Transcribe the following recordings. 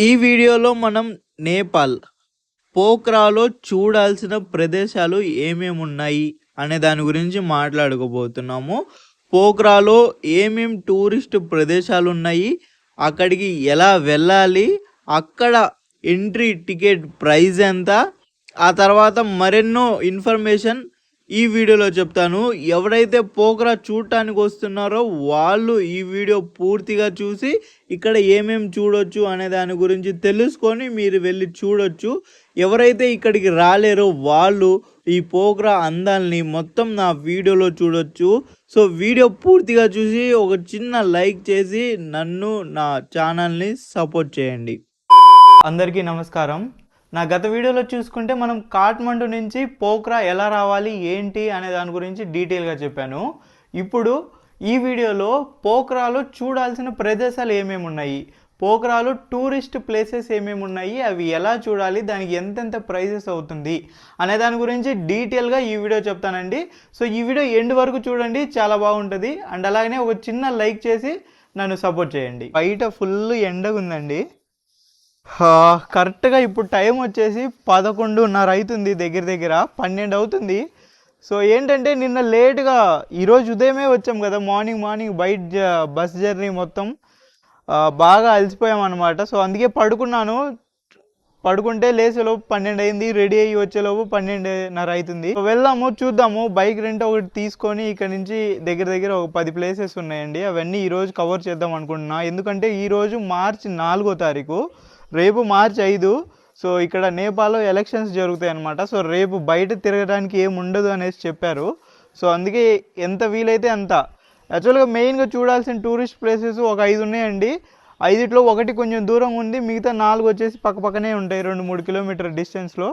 ఈ వీడియోలో మనం నేపాల్ పోఖ్రాలో చూడాల్సిన ప్రదేశాలు ఏమేమి ఉన్నాయి అనే దాని గురించి మాట్లాడుకోబోతున్నాము. పోఖ్రాలో ఏమేం టూరిస్ట్ ప్రదేశాలు ఉన్నాయి, అక్కడికి ఎలా వెళ్ళాలి, అక్కడ ఎంట్రీ టికెట్ ప్రైస్ ఎంత, ఆ తర్వాత మరెన్నో ఇన్ఫర్మేషన్ ఈ వీడియోలో చెప్తాను. ఎవరైతే పోఖ్రా చూడటానికి వస్తున్నారో వాళ్ళు ఈ వీడియో పూర్తిగా చూసి ఇక్కడ ఏమేమి చూడొచ్చు అనే దాని గురించి తెలుసుకొని మీరు వెళ్ళి చూడొచ్చు. ఎవరైతే ఇక్కడికి రాలేరో వాళ్ళు ఈ పోఖ్రా అందాల్ని మొత్తం నా వీడియోలో చూడొచ్చు. సో వీడియో పూర్తిగా చూసి ఒక చిన్న లైక్ చేసి నన్ను, నా ఛానల్ని సపోర్ట్ చేయండి. అందరికీ నమస్కారం. నా గత వీడియోలో చూసుకుంటే మనం కాఠ్మండు నుంచి పోఖ్రా ఎలా రావాలి ఏంటి అనే దాని గురించి డీటెయిల్గా చెప్పాను. ఇప్పుడు ఈ వీడియోలో పోఖ్రాలో చూడాల్సిన ప్రదేశాలు ఏమేమి ఉన్నాయి, పోఖ్రాలో టూరిస్ట్ ప్లేసెస్ ఏమేమి ఉన్నాయి, అవి ఎలా చూడాలి, దానికి ఎంతెంత ప్రైజెస్ అవుతుంది అనే దాని గురించి డీటెయిల్గా ఈ వీడియో చెప్తానండి. సో ఈ వీడియో ఎండ్ వరకు చూడండి, చాలా బాగుంటుంది. అండ్ అలాగనే ఒక చిన్న లైక్ చేసి నన్ను సపోర్ట్ చేయండి. బయట ఫుల్ ఎండగా ఉందండి. కరెక్ట్గా ఇప్పుడు టైం వచ్చేసి 11:30 అవుతుంది, దగ్గర దగ్గర 12 అవుతుంది. సో ఏంటంటే నిన్న లేట్గా ఈరోజు ఉదయమే వచ్చాం కదా, మార్నింగ్ బయట బస్ జర్నీ మొత్తం బాగా అలసిపోయాం అనమాట. సో అందుకే పడుకున్నాను. పడుకుంటే లేచేలోపు 12 అయింది, రెడీ అయ్యి వచ్చేలోపు 12:30 అవుతుంది. సో వెళ్దాము, చూద్దాము. బైక్ రెంట్ ఒకటి తీసుకొని ఇక్కడ నుంచి దగ్గర దగ్గర ఒక 10 ప్లేసెస్ ఉన్నాయండి. అవన్నీ ఈరోజు కవర్ చేద్దాం అనుకుంటున్నా. ఎందుకంటే ఈరోజు మార్చి 4వ తారీఖు, రేపు మార్చి 5. సో ఇక్కడ నేపాల్లో ఎలక్షన్స్ జరుగుతాయి అన్నమాట. సో రేపు బయట తిరగడానికి ఏమి ఉండదు అనేసి చెప్పారు. సో అందుకే ఎంత వీలైతే అంత. యాక్చువల్గా మెయిన్గా చూడాల్సిన టూరిస్ట్ ప్లేసెస్ ఒక 5 ఉన్నాయండి. 5లో ఒకటి కొంచెం దూరం ఉంది, మిగతా 4 వచ్చేసి పక్కనే ఉంటాయి, 2-3 కిలోమీటర్ డిస్టెన్స్లో.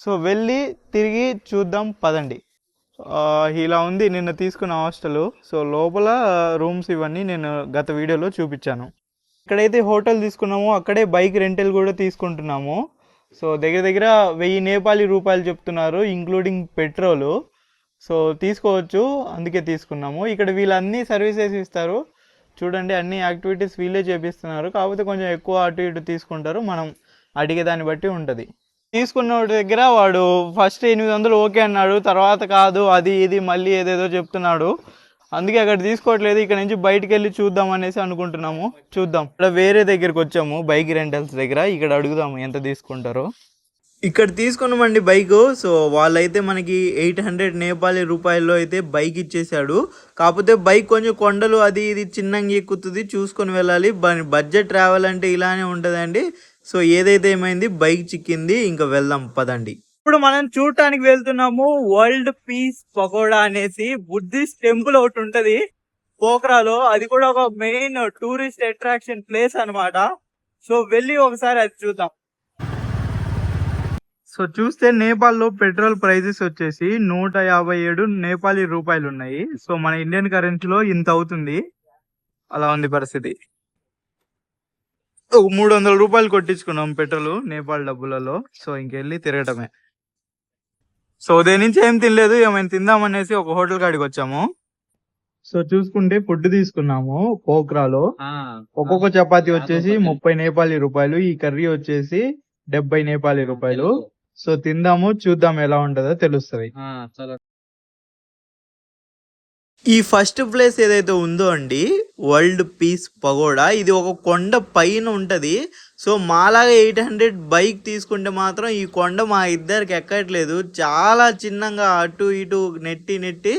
సో వెళ్ళి తిరిగి చూద్దాం పదండి. ఇలా ఉంది నిన్న తీసుకున్న హాస్టల్. సో లోపల రూమ్స్ ఇవన్నీ నేను గత వీడియోలో చూపించాను. ఇక్కడైతే హోటల్ తీసుకున్నామో అక్కడే బైక్ రెంటల్ కూడా తీసుకుంటున్నాము. సో దగ్గర దగ్గర 1000 నేపాలీ రూపాయలు చెప్తున్నారు, ఇంక్లూడింగ్ పెట్రోలు. సో తీసుకోవచ్చు, అందుకే తీసుకున్నాము. ఇక్కడ వీళ్ళన్నీ సర్వీసెస్ ఇస్తారు చూడండి, అన్ని యాక్టివిటీస్ వీళ్ళే చేపిస్తున్నారు. కాకపోతే కొంచెం ఎక్కువ అటు ఇటు తీసుకుంటారు, మనం అడిగే దాన్ని బట్టి ఉంటుంది. తీసుకున్న దగ్గర వాడు ఫస్ట్ 800 ఓకే అన్నాడు, తర్వాత కాదు అది ఇది మళ్ళీ ఏదేదో చెప్తున్నాడు. అందుకే అక్కడ తీసుకోవట్లేదు. ఇక్కడ నుంచి బయటకు వెళ్ళి చూద్దాం అనేసి అనుకుంటున్నాము. చూద్దాం. ఇక్కడ వేరే దగ్గరికి వచ్చాము, బైక్ రెంటల్స్ దగ్గర. ఇక్కడ అడుగుదాము ఎంత తీసుకుంటారో. ఇక్కడ తీసుకున్నామండి బైక్. సో వాళ్ళైతే మనకి 800 నేపాలీ రూపాయల్లో అయితే బైక్ ఇచ్చేసాడు. కాకపోతే బైక్ కొంచెం కొండలు అది ఇది చిన్నగా ఎక్కుతుంది, చూసుకొని వెళ్ళాలి. బడ్జెట్ ట్రావెల్ అంటే ఇలానే ఉంటుందండి. సో ఏదైతే ఏమైంది, బైక్ చిక్కింది, ఇంకా వెళ్దాం పదండి. ఇప్పుడు మనం చూడటానికి వెళ్తున్నాము వరల్డ్ పీస్ పకోడా అనేసి బుద్ధిస్ట్ టెంపుల్ ఒకటి ఉంటది పోఖ్రాలో. అది కూడా ఒక మెయిన్ టూరిస్ట్ అట్రాక్షన్ ప్లేస్ అన్నమాట. సో వెళ్ళి ఒకసారి అది చూద్దాం. సో చూస్తే నేపాల్లో పెట్రోల్ ప్రైజెస్ వచ్చేసి 157 నేపాలీ రూపాయలు ఉన్నాయి. సో మన ఇండియన్ కరెన్సీలో ఇంత అవుతుంది. అలా ఉంది పరిస్థితి. 300 రూపాయలు కొట్టించుకున్నాం పెట్రోల్ నేపాల్ డబ్బులలో. సో ఇంకెళ్ళి తిరగటమే. సో ఉదయం నుంచి ఏం తినలేదు, ఏమైనా తిందామనేసి ఒక హోటల్ కాడికి వచ్చాము. సో చూసుకుంటే ఫుడ్ తీసుకున్నాము పోఖ్రాలో. ఒక్కొక్క చపాతీ వచ్చేసి 30 నేపాలీ రూపాయలు, ఈ కర్రీ వచ్చేసి 70 నేపాలీ రూపాయలు. సో తిందాము, చూద్దాం ఎలా ఉంటుందో తెలుస్తుంది. ఈ ఫస్ట్ ప్లేస్ ఏదైతే ఉందో అండి, వరల్డ్ పీస్ పగోడా, ఇది ఒక కొండ పైన ఉంటది. సో మాలాగా 800 బైక్ తీసుకుంటే మాత్రం ఈ కొండ మా ఇద్దరికి ఎక్కట్లేదు, చాలా చిన్నగా అటు ఇటు నెట్టి.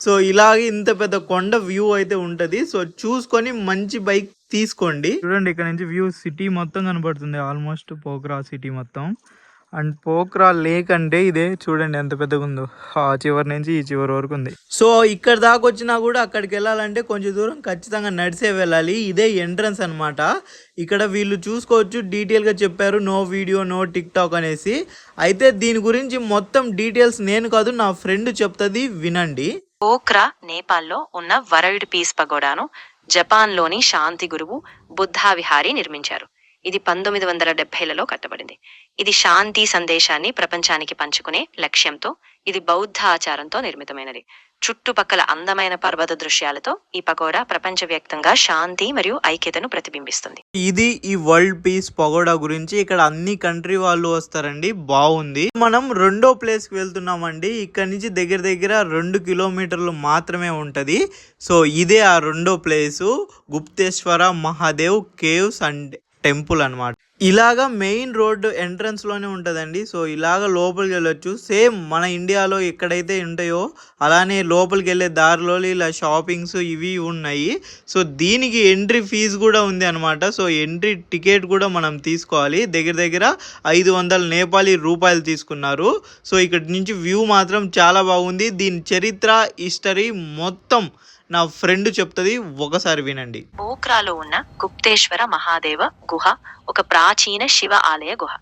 సో ఇలాగే ఇంత పెద్ద కొండ వ్యూ అయితే ఉంటది. సో చూసుకొని మంచి బైక్ తీసుకోండి. చూడండి ఇక్కడ నుంచి వ్యూ సిటీ మొత్తం కనబడుతుంది, ఆల్మోస్ట్ పోఖ్రా సిటీ మొత్తం. అండ్ పోఖ్రా లేక్ అంటే ఇదే, చూడండి ఎంత పెద్దగా ఉందో, ఆ చివరి నుంచి ఈ చివరి వరకు ఉంది. సో ఇక్కడ దాకా వచ్చినా కూడా అక్కడికి వెళ్ళాలంటే కొంచెం దూరం ఖచ్చితంగా నడిచే వెళ్ళాలి. ఇదే ఎంట్రన్స్ అనమాట. ఇక్కడ వీళ్ళు చూసుకోవచ్చు, డీటెయిల్గా చెప్పారు, no video no TikTok అనేసి. అయితే దీని గురించి మొత్తం డీటెయిల్స్ నేను కాదు, నా ఫ్రెండ్ చెప్తుంది, వినండి. పోఖ్రా నేపాల్లో ఉన్న వరల్డ్ పీస్ పగోడాను జపాన్లోని శాంతి గురువు బుద్ధా విహారీ నిర్మించారు. ఇది 1970లలో కట్టబడింది. ఇది శాంతి సందేశాన్ని ప్రపంచానికి పంచుకునే లక్ష్యంతో ఇది బౌద్ధ ఆచారంతో నిర్మితమైనది. చుట్టుపక్కల అందమైన పర్వత దృశ్యాలతో ఈ పగోడా ప్రపంచవ్యాప్తంగా శాంతి మరియు ఐక్యతను ప్రతిబింబిస్తుంది. ఇది ఈ వరల్డ్ పీస్ పగోడా గురించి. ఇక్కడ అన్ని కంట్రీ వాళ్ళు వస్తారండి. బాగుంది. మనం రెండో ప్లేస్ కి వెళ్తున్నామండి. ఇక్కడ నుంచి దగ్గర దగ్గర 2 కిలోమీటర్లు మాత్రమే ఉంటది. సో ఇదే ఆ రెండో place, Gupteshwara Mahadev caves and temple అన్నమాట. ఇలాగా మెయిన్ రోడ్డు ఎంట్రన్స్ లోనే ఉంటదండి. సో ఇలాగ లోపలికి వెళ్ళొచ్చు. సేమ్ మన ఇండియాలో ఎక్కడైతే ఉంటాయో అలానే లోపలికి వెళ్ళే దారిలో ఇలా షాపింగ్స్ ఇవి ఉన్నాయి. సో దీనికి ఎంట్రీ ఫీజు కూడా ఉంది అనమాట. సో ఎంట్రీ టికెట్ కూడా మనం తీసుకోవాలి. దగ్గర దగ్గర 500 నేపాలీ రూపాయలు తీసుకున్నారు. సో ఇక్కడ నుంచి వ్యూ మాత్రం చాలా బాగుంది. దీని చరిత్ర, హిస్టరీ మొత్తం నా ఫ్రెండ్ చెప్తుంది, ఒకసారి వినండి. పోఖ్రాలో ఉన్న గుప్తేశ్వర మహాదేవ గుహ ఒక ప్రాచీన శివ ఆలయ గుహ.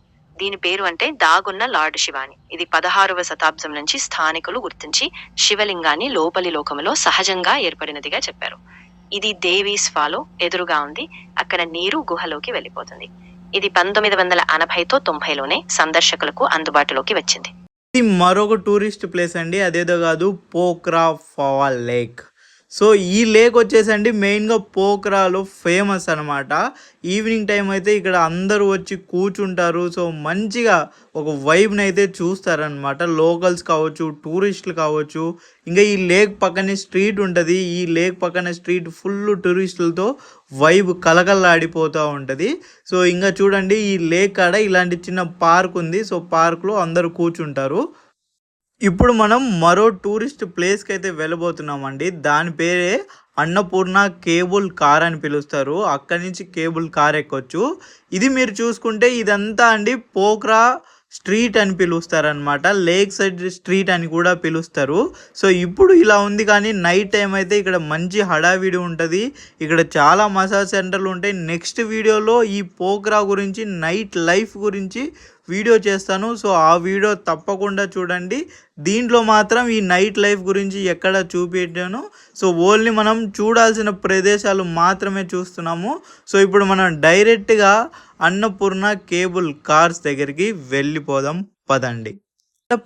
దీని పేరు అంటే దాగున్న లార్డ్ శివాని. ఇది 16వ శతాబ్దం నుంచి స్థానికులు గుర్తించి శివలింగాన్ని లోపలి లోకములో సహజంగా ఏర్పడినదిగా చెప్పారు. ఇది దేవి స్వాలో ఎదురుగా ఉంది. అక్కడ నీరు గుహలోకి వెళ్ళిపోతుంది. ఇది 1980తో 90లోనే సందర్శకులకు అందుబాటులోకి వచ్చింది. ఇది మరొక టూరిస్ట్ ప్లేస్ అండి. అదేదో కాదు, పోఖ్రా ఫాల్ లేక్. సో ఈ లేక్ వచ్చేసండి మెయిన్గా పోఖ్రాలో ఫేమస్ అనమాట. ఈవినింగ్ టైం అయితే ఇక్కడ అందరూ వచ్చి కూర్చుంటారు. సో మంచిగా ఒక వైబ్ని అయితే చూస్తారనమాట. లోకల్స్ కావచ్చు, టూరిస్టులు కావచ్చు. ఇంకా ఈ లేక్ పక్కనే స్ట్రీట్ ఉంటుంది. ఈ లేక్ పక్కన స్ట్రీట్ ఫుల్ టూరిస్టులతో వైబ్ కలకల్లాడిపోతూ ఉంటుంది. సో ఇంకా చూడండి, ఈ లేక్ కాడ ఇలాంటి చిన్న పార్క్ ఉంది. సో పార్క్లో అందరూ కూర్చుంటారు. ఇప్పుడు మనం మరో టూరిస్ట్ ప్లేస్కి అయితే వెళ్ళబోతున్నామండి. దాని పేరే అన్నపూర్ణ కేబుల్ కార్ అని పిలుస్తారు. అక్కడి నుంచి కేబుల్ కార్ ఎక్కొచ్చు. ఇది మీరు చూసుకుంటే ఇదంతా అండి పోఖ్రా స్ట్రీట్ అని పిలుస్తారనమాట. లేక్ సైడ్ స్ట్రీట్ అని కూడా పిలుస్తారు. సో ఇప్పుడు ఇలా ఉంది, కానీ నైట్ టైం అయితే ఇక్కడ మంచి హడావిడి ఉంటుంది. ఇక్కడ చాలా మసాజ్ సెంటర్లు ఉంటాయి. నెక్స్ట్ వీడియోలో ఈ పోఖ్రా గురించి, నైట్ లైఫ్ గురించి వీడియో చేస్తాను. సో ఆ వీడియో తప్పకుండా చూడండి. దీంట్లో మాత్రం ఈ నైట్ లైఫ్ గురించి ఎక్కడ చూపించాను. సో ఓన్లీ మనం చూడాల్సిన ప్రదేశాలు మాత్రమే చూస్తున్నాము. సో ఇప్పుడు మనం డైరెక్ట్గా అన్నపూర్ణ కేబుల్ కార్స్ దగ్గరికి వెళ్ళిపోదాం పదండి.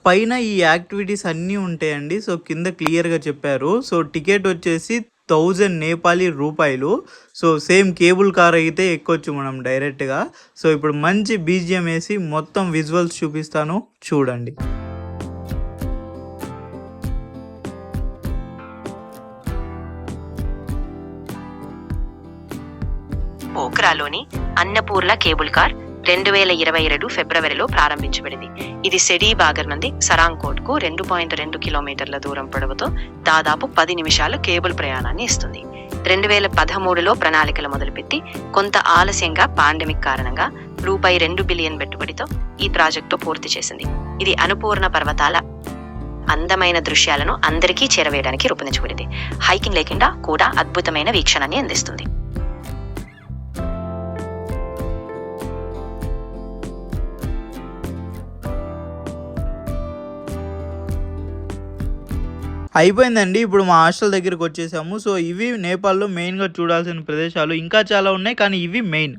పైన ఈ యాక్టివిటీస్ అన్నీ ఉంటాయండి. సో కింద క్లియర్గా చెప్పారు. సో టికెట్ వచ్చేసి 1000 నేపాలీ రూపాయలు. సో సేమ్ కేబుల్ కార్ అయితే ఎక్కొచ్చు మనం డైరెక్ట్గా. సో ఇప్పుడు మంచి బీజిఎం వేసి మొత్తం విజువల్స్ చూపిస్తాను, చూడండి. పోఖ్రాలోని అన్నపూర్ణ కేబుల్ కార్ 2022 ఫిబ్రవరిలో ప్రారంభించబడింది. ఇది సెడీ బాగర్ నుండి సరాంగ్కోట్ కు 2.2 కిలోమీటర్ల దూరం పొడవుతో దాదాపు 10 నిమిషాల కేబుల్ ప్రయాణాన్ని ఇస్తుంది. 2013లో ప్రణాళికలు మొదలుపెట్టి కొంత ఆలస్యంగా పాండమిక్ కారణంగా రూపాయి 2 బిలియన్ పెట్టుబడితో ఈ ప్రాజెక్టు పూర్తి చేసింది. ఇది అన్నపూర్ణ పర్వతాల అందమైన దృశ్యాలను అందరికీ చేరవేయడానికి రూపొందించబడింది. హైకింగ్ లేకుండా కూడా అద్భుతమైన వీక్షణాన్ని అందిస్తుంది. అయిపోయిందండి. ఇప్పుడు మా హాస్టల్ దగ్గరికి వచ్చేసాము. సో ఇవి నేపాల్లో మెయిన్గా చూడాల్సిన ప్రదేశాలు. ఇంకా చాలా ఉన్నాయి, కానీ ఇవి మెయిన్.